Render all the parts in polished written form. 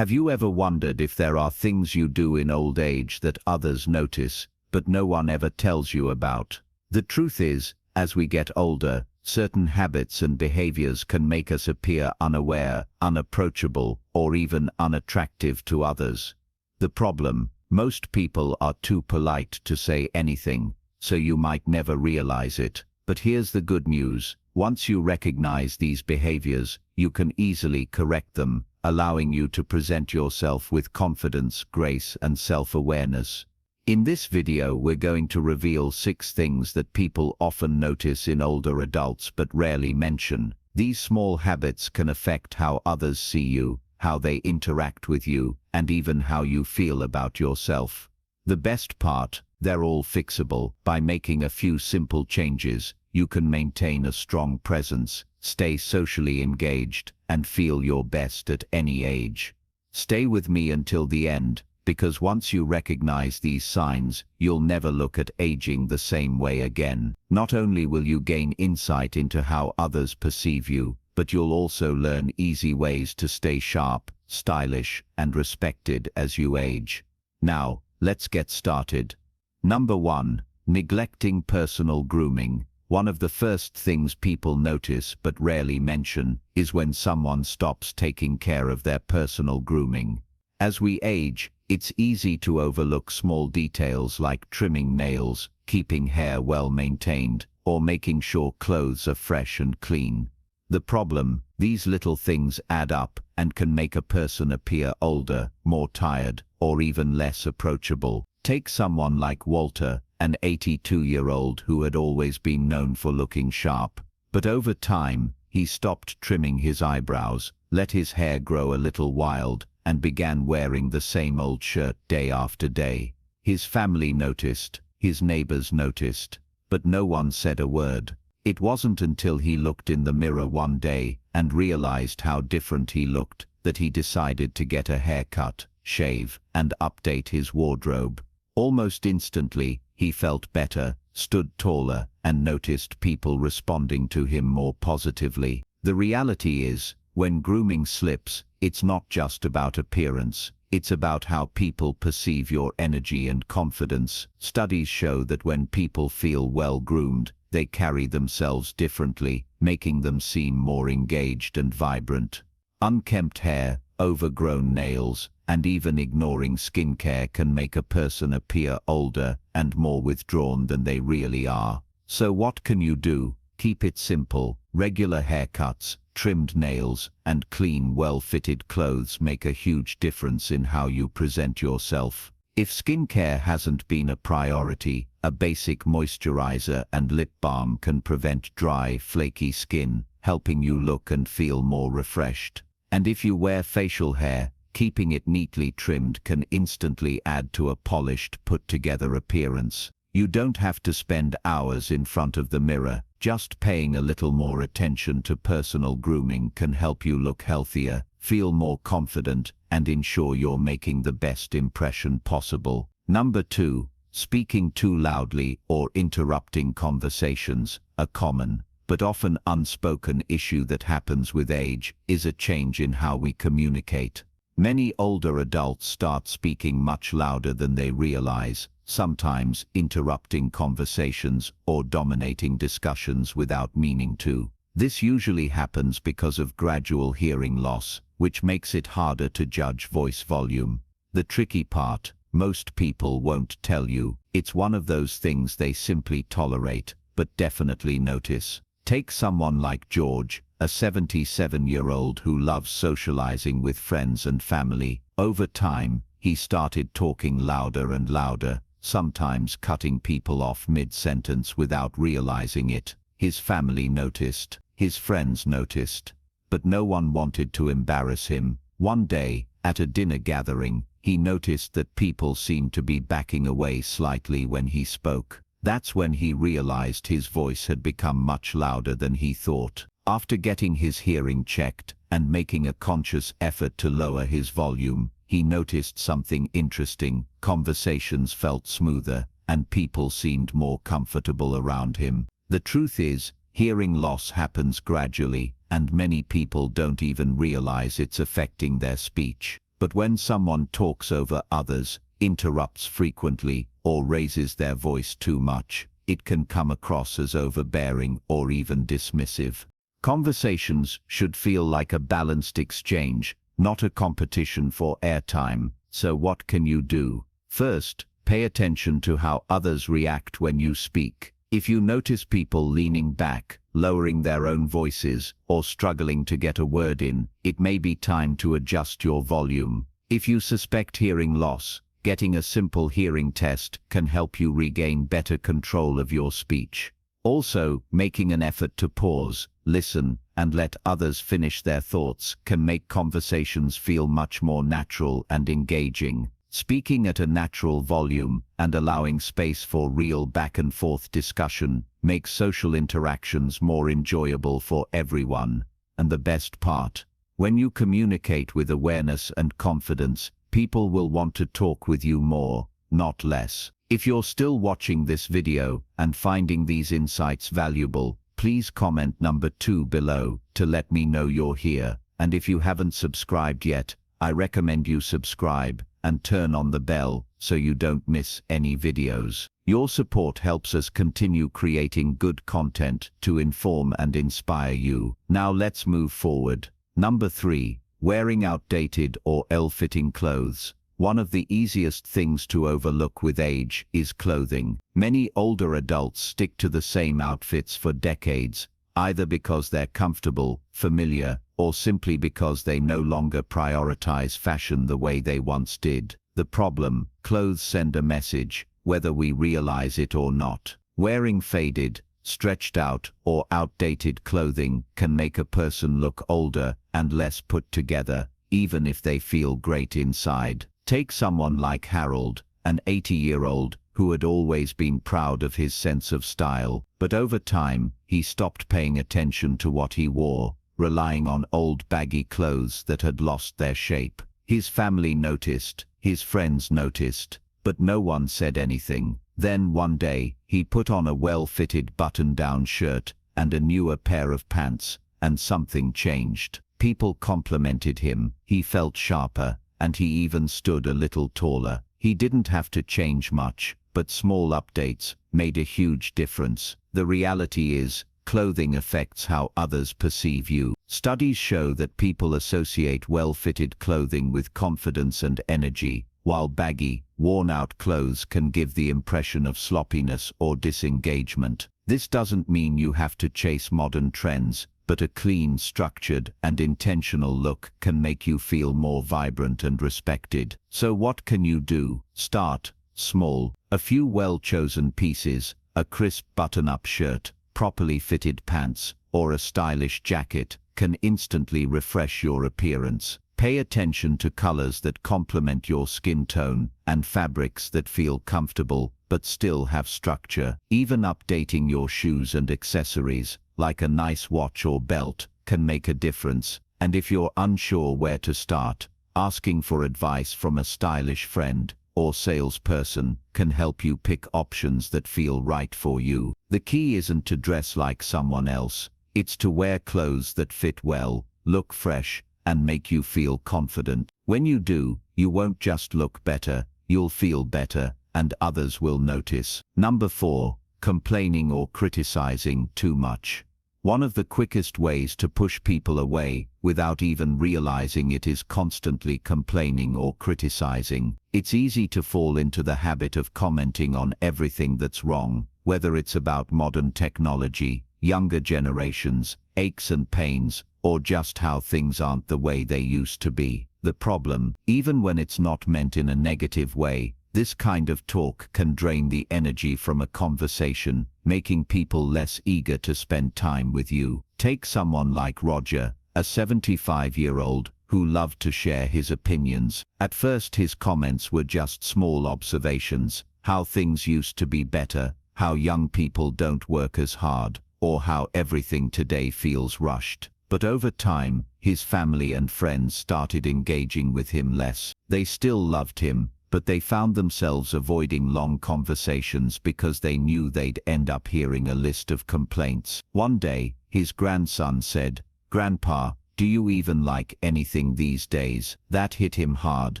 Have you ever wondered if there are things you do in old age that others notice, but no one ever tells you about? The truth is, as we get older, certain habits and behaviors can make us appear unaware, unapproachable, or even unattractive to others. The problem: most people are too polite to say anything, so you might never realize it. But here's the good news: once you recognize these behaviors, you can easily correct them, allowing you to present yourself with confidence, grace, and self-awareness. In this video, we're going to reveal 6 things that people often notice in older adults but rarely mention. These small habits can affect how others see you, how they interact with you, and even how you feel about yourself. The best part: they're all fixable. By making a few simple changes, you can maintain a strong presence, stay socially engaged, and feel your best at any age. Stay with me until the end, because once you recognize these signs, you'll never look at aging the same way again. Not only will you gain insight into how others perceive you, but you'll also learn easy ways to stay sharp, stylish, and respected as you age. Now, let's get started. Number 1. Neglecting personal grooming. One of the first things people notice but rarely mention is when someone stops taking care of their personal grooming. As we age, it's easy to overlook small details like trimming nails, keeping hair well maintained, or making sure clothes are fresh and clean. The problem: these little things add up and can make a person appear older, more tired, or even less approachable. Take someone like Walter, an 82-year-old who had always been known for looking sharp. But over time, he stopped trimming his eyebrows, let his hair grow a little wild, and began wearing the same old shirt day after day. His family noticed, his neighbors noticed, but no one said a word. It wasn't until he looked in the mirror one day and realized how different he looked that he decided to get a haircut, shave, and update his wardrobe. Almost instantly, he felt better, stood taller, and noticed people responding to him more positively. The reality is, when grooming slips, it's not just about appearance, it's about how people perceive your energy and confidence. Studies show that when people feel well groomed, they carry themselves differently, making them seem more engaged and vibrant. Unkempt hair, overgrown nails, and even ignoring skincare can make a person appear older and more withdrawn than they really are. So what can you do? Keep it simple. Regular haircuts, trimmed nails, and clean, well-fitted clothes make a huge difference in how you present yourself. If skincare hasn't been a priority, a basic moisturizer and lip balm can prevent dry, flaky skin, helping you look and feel more refreshed. And if you wear facial hair, keeping it neatly trimmed can instantly add to a polished, put-together appearance. You don't have to spend hours in front of the mirror. Just paying a little more attention to personal grooming can help you look healthier, feel more confident, and ensure you're making the best impression possible. Number 2. Speaking too loudly or interrupting conversations. A common, but often unspoken issue that happens with age is a change in how we communicate. Many older adults start speaking much louder than they realize, sometimes interrupting conversations or dominating discussions without meaning to. This usually happens because of gradual hearing loss, which makes it harder to judge voice volume. The tricky part: most people won't tell you. It's one of those things they simply tolerate, but definitely notice. Take someone like George, a 77-year-old who loves socializing with friends and family. Over time, he started talking louder and louder, sometimes cutting people off mid-sentence without realizing it. His family noticed, his friends noticed, but no one wanted to embarrass him. One day, at a dinner gathering, he noticed that people seemed to be backing away slightly when he spoke. That's when he realized his voice had become much louder than he thought. After getting his hearing checked and making a conscious effort to lower his volume, he noticed something interesting. Conversations felt smoother, and people seemed more comfortable around him. The truth is, hearing loss happens gradually, and many people don't even realize it's affecting their speech. But when someone talks over others, interrupts frequently, or raises their voice too much, it can come across as overbearing or even dismissive. Conversations should feel like a balanced exchange, not a competition for airtime. So what can you do? First, pay attention to how others react when you speak. If you notice people leaning back, lowering their own voices, or struggling to get a word in, it may be time to adjust your volume. If you suspect hearing loss, getting a simple hearing test can help you regain better control of your speech. Also, making an effort to pause, listen, and let others finish their thoughts can make conversations feel much more natural and engaging. Speaking at a natural volume and allowing space for real back-and-forth discussion makes social interactions more enjoyable for everyone. And the best part, when you communicate with awareness and confidence, people will want to talk with you more, not less. If you're still watching this video and finding these insights valuable, please comment number 2 below to let me know you're here. And if you haven't subscribed yet, I recommend you subscribe and turn on the bell so you don't miss any videos. Your support helps us continue creating good content to inform and inspire you. Now let's move forward. Number 3. Wearing outdated or ill-fitting clothes. One of the easiest things to overlook with age is clothing. Many older adults stick to the same outfits for decades, either because they're comfortable, familiar, or simply because they no longer prioritize fashion the way they once did. The problem: clothes send a message, whether we realize it or not. Wearing faded, stretched out, or outdated clothing can make a person look older and less put together, even if they feel great inside. Take someone like Harold, an 80-year-old who had always been proud of his sense of style, but over time, he stopped paying attention to what he wore, relying on old baggy clothes that had lost their shape. His family noticed, his friends noticed, but no one said anything. Then one day, he put on a well-fitted button-down shirt and a newer pair of pants, and something changed. People complimented him, he felt sharper, and he even stood a little taller. He didn't have to change much, but small updates made a huge difference. The reality is, clothing affects how others perceive you. Studies show that people associate well-fitted clothing with confidence and energy, while baggy, worn-out clothes can give the impression of sloppiness or disengagement. This doesn't mean you have to chase modern trends, but a clean, structured, and intentional look can make you feel more vibrant and respected. So what can you do? Start small. A few well-chosen pieces, a crisp button-up shirt, properly fitted pants, or a stylish jacket, can instantly refresh your appearance. Pay attention to colors that complement your skin tone and fabrics that feel comfortable but still have structure. Even updating your shoes and accessories, like a nice watch or belt, can make a difference. And if you're unsure where to start, asking for advice from a stylish friend or salesperson can help you pick options that feel right for you. The key isn't to dress like someone else, it's to wear clothes that fit well, look fresh, and make you feel confident. When you do, you won't just look better, you'll feel better, and others will notice. Number 4. Complaining or criticizing too much. One of the quickest ways to push people away without even realizing it is constantly complaining or criticizing. It's easy to fall into the habit of commenting on everything that's wrong, whether it's about modern technology, younger generations, aches and pains, or just how things aren't the way they used to be. The problem, even when it's not meant in a negative way, this kind of talk can drain the energy from a conversation, making people less eager to spend time with you. Take someone like Roger, a 75-year-old who loved to share his opinions. At first his comments were just small observations, how things used to be better, how young people don't work as hard, or how everything today feels rushed. But over time, his family and friends started engaging with him less. They still loved him, but they found themselves avoiding long conversations because they knew they'd end up hearing a list of complaints. One day, his grandson said, "Grandpa, "Do you even like anything these days?" That hit him hard.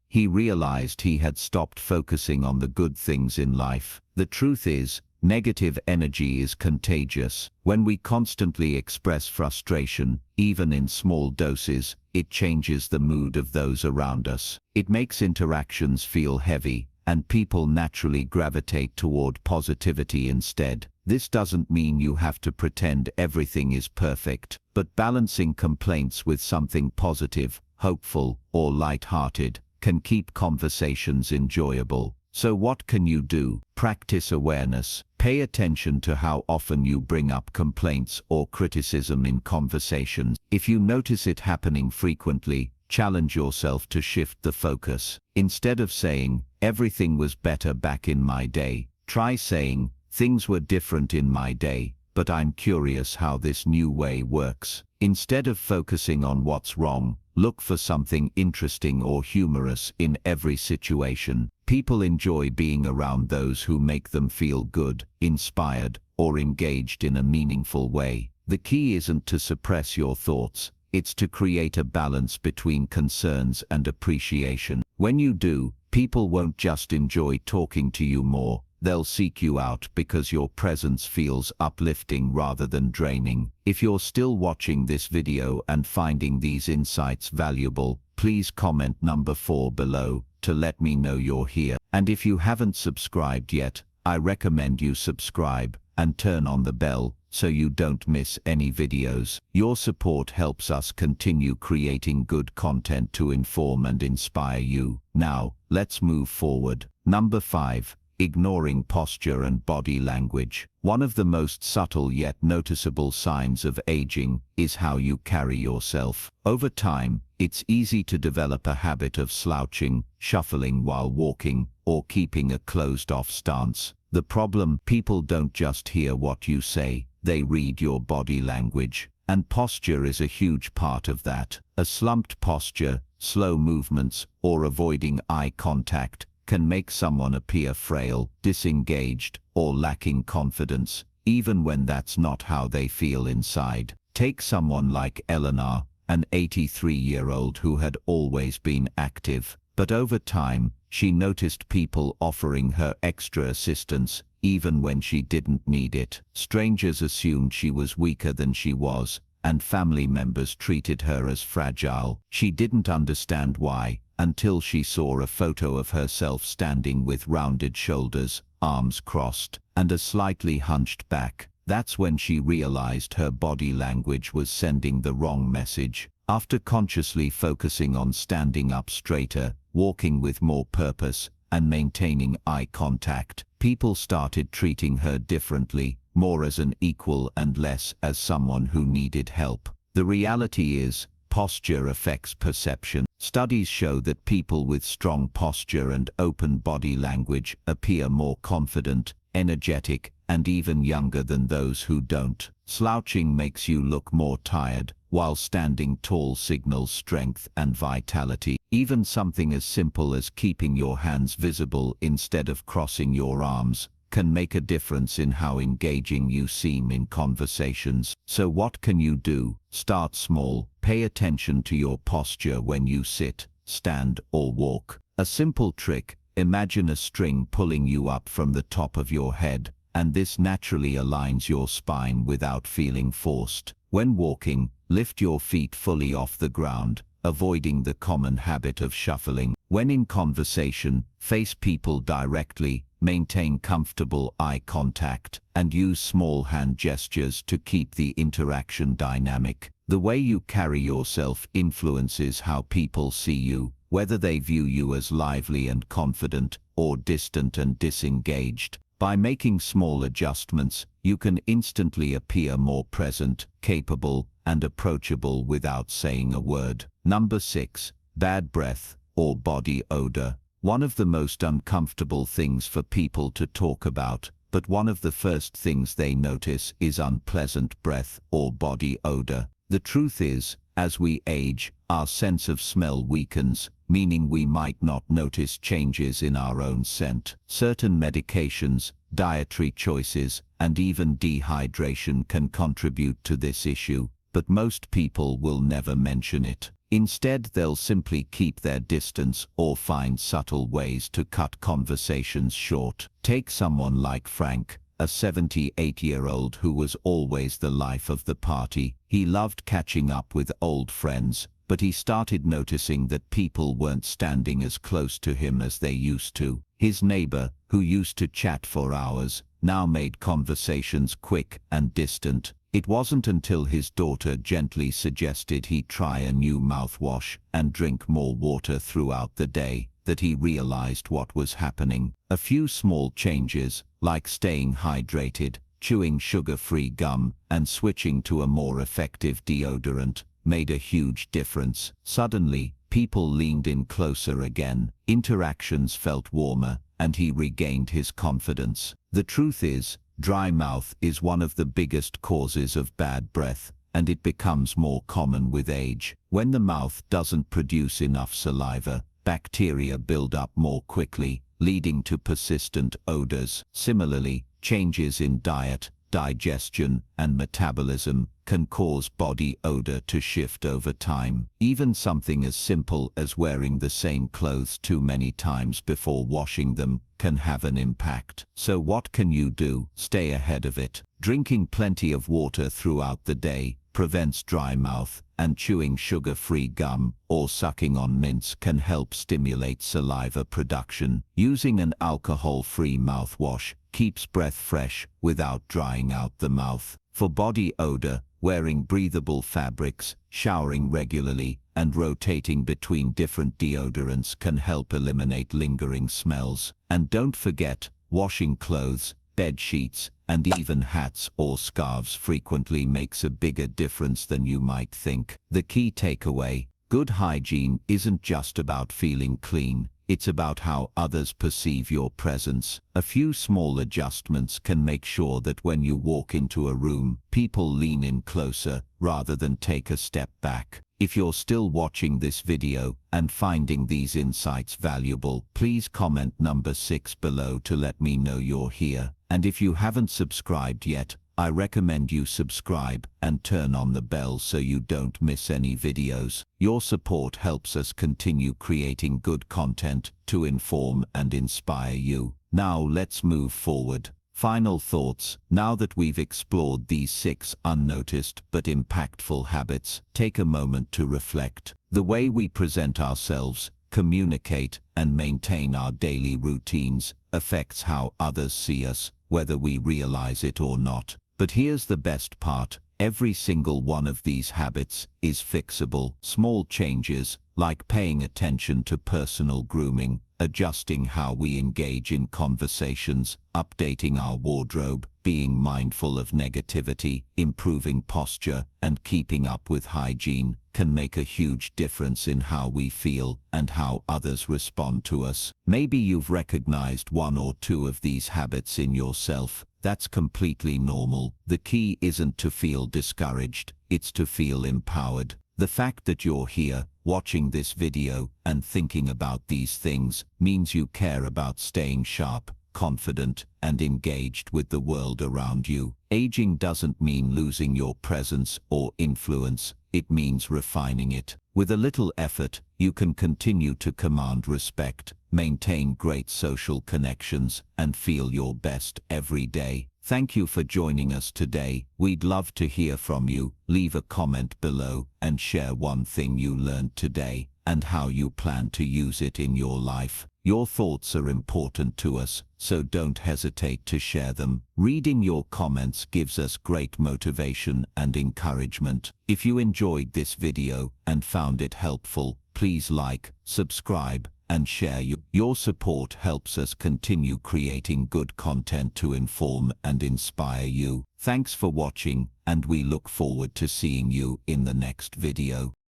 He realized he had stopped focusing on the good things in life. The truth is, negative energy is contagious. When we constantly express frustration, even in small doses, it changes the mood of those around us. It makes interactions feel heavy, and people naturally gravitate toward positivity instead. This doesn't mean you have to pretend everything is perfect, but balancing complaints with something positive, hopeful, or light-hearted can keep conversations enjoyable. So what can you do? Practice awareness. Pay attention to how often you bring up complaints or criticism in conversations. If you notice it happening frequently, challenge yourself to shift the focus. Instead of saying, "Everything was better back in my day," try saying, "Things were different in my day, but I'm curious how this new way works." Instead of focusing on what's wrong, look for something interesting or humorous in every situation. People enjoy being around those who make them feel good, inspired, or engaged in a meaningful way. The key isn't to suppress your thoughts, it's to create a balance between concerns and appreciation. When you do, people won't just enjoy talking to you more, they'll seek you out because your presence feels uplifting rather than draining. If you're still watching this video and finding these insights valuable, please comment number 4 below to let me know you're here. And if you haven't subscribed yet, I recommend you subscribe and turn on the bell so you don't miss any videos. Your support helps us continue creating good content to inform and inspire you. Now, let's move forward. Number 5. Ignoring posture and body language. One of the most subtle yet noticeable signs of aging is how you carry yourself. Over time, it's easy to develop a habit of slouching, shuffling while walking, or keeping a closed-off stance. The problem: people don't just hear what you say, they read your body language. And posture is a huge part of that. A slumped posture, slow movements, or avoiding eye contact can make someone appear frail, disengaged, or lacking confidence, even when that's not how they feel inside. Take someone like Eleanor, an 83-year-old who had always been active, but over time, she noticed people offering her extra assistance, even when she didn't need it. Strangers assumed she was weaker than she was, and family members treated her as fragile. She didn't understand why, until she saw a photo of herself standing with rounded shoulders, arms crossed, and a slightly hunched back. That's when she realized her body language was sending the wrong message. After consciously focusing on standing up straighter, walking with more purpose, and maintaining eye contact, people started treating her differently, more as an equal and less as someone who needed help. The reality is, posture affects perception. Studies show that people with strong posture and open body language appear more confident, energetic, and even younger than those who don't. Slouching makes you look more tired, while standing tall signals strength and vitality. Even something as simple as keeping your hands visible instead of crossing your arms can make a difference in how engaging you seem in conversations. So what can you do? Start small. Pay attention to your posture when you sit, stand, or walk. A simple trick: imagine a string pulling you up from the top of your head, and this naturally aligns your spine without feeling forced. When walking, lift your feet fully off the ground, avoiding the common habit of shuffling. When in conversation, face people directly, maintain comfortable eye contact, and use small hand gestures to keep the interaction dynamic. The way you carry yourself influences how people see you, whether they view you as lively and confident, or distant and disengaged. By making small adjustments, you can instantly appear more present, capable, and approachable without saying a word. Number 6. Bad breath or body odor. One of the most uncomfortable things for people to talk about, but one of the first things they notice is unpleasant breath or body odor. The truth is, as we age, our sense of smell weakens, meaning we might not notice changes in our own scent. Certain medications, dietary choices, and even dehydration can contribute to this issue. but most people will never mention it. Instead, they'll simply keep their distance or find subtle ways to cut conversations short. Take someone like Frank, a 78-year-old who was always the life of the party. He loved catching up with old friends, but he started noticing that people weren't standing as close to him as they used to. His neighbor, who used to chat for hours, now made conversations quick and distant. It wasn't until his daughter gently suggested he try a new mouthwash and drink more water throughout the day that he realized what was happening. A few small changes, like staying hydrated, chewing sugar-free gum, and switching to a more effective deodorant, made a huge difference. Suddenly, people leaned in closer again, interactions felt warmer, and he regained his confidence. The truth is, dry mouth is one of the biggest causes of bad breath, and it becomes more common with age. When the mouth doesn't produce enough saliva, bacteria build up more quickly, leading to persistent odors. Similarly, changes in diet, digestion, and metabolism can cause body odor to shift over time. Even something as simple as wearing the same clothes too many times before washing them can have an impact. So what can you do? Stay ahead of it. Drinking plenty of water throughout the day prevents dry mouth, and chewing sugar-free gum or sucking on mints can help stimulate saliva production. Using an alcohol-free mouthwash keeps breath fresh without drying out the mouth. For body odor, wearing breathable fabrics, showering regularly, and rotating between different deodorants can help eliminate lingering smells. And don't forget, washing clothes, bed sheets, and even hats or scarves frequently makes a bigger difference than you might think. The key takeaway: good hygiene isn't just about feeling clean, it's about how others perceive your presence. A few small adjustments can make sure that when you walk into a room, people lean in closer rather than take a step back. If you're still watching this video and finding these insights valuable, please comment number 6 below to let me know you're here. And if you haven't subscribed yet, I recommend you subscribe and turn on the bell so you don't miss any videos. Your support helps us continue creating good content to inform and inspire you. Now let's move forward. Final thoughts. Now that we've explored these 6 unnoticed but impactful habits, take a moment to reflect. The way we present ourselves, communicate, and maintain our daily routines affects how others see us, whether we realize it or not. But here's the best part: every single one of these habits is fixable. Small changes, like paying attention to personal grooming, adjusting how we engage in conversations, updating our wardrobe, being mindful of negativity, improving posture, and keeping up with hygiene, can make a huge difference in how we feel and how others respond to us. Maybe you've recognized 1 or 2 of these habits in yourself. That's completely normal. The key isn't to feel discouraged, it's to feel empowered. The fact that you're here, watching this video, and thinking about these things, means you care about staying sharp, confident, and engaged with the world around you. Aging doesn't mean losing your presence or influence, it means refining it. With a little effort, you can continue to command respect, maintain great social connections, and feel your best every day. Thank you for joining us today. We'd love to hear from you. Leave a comment below and share one thing you learned today and how you plan to use it in your life. Your thoughts are important to us, so don't hesitate to share them. Reading your comments gives us great motivation and encouragement. If you enjoyed this video and found it helpful, please like, subscribe, and share. Your support helps us continue creating good content to inform and inspire you. Thanks for watching, and we look forward to seeing you in the next video.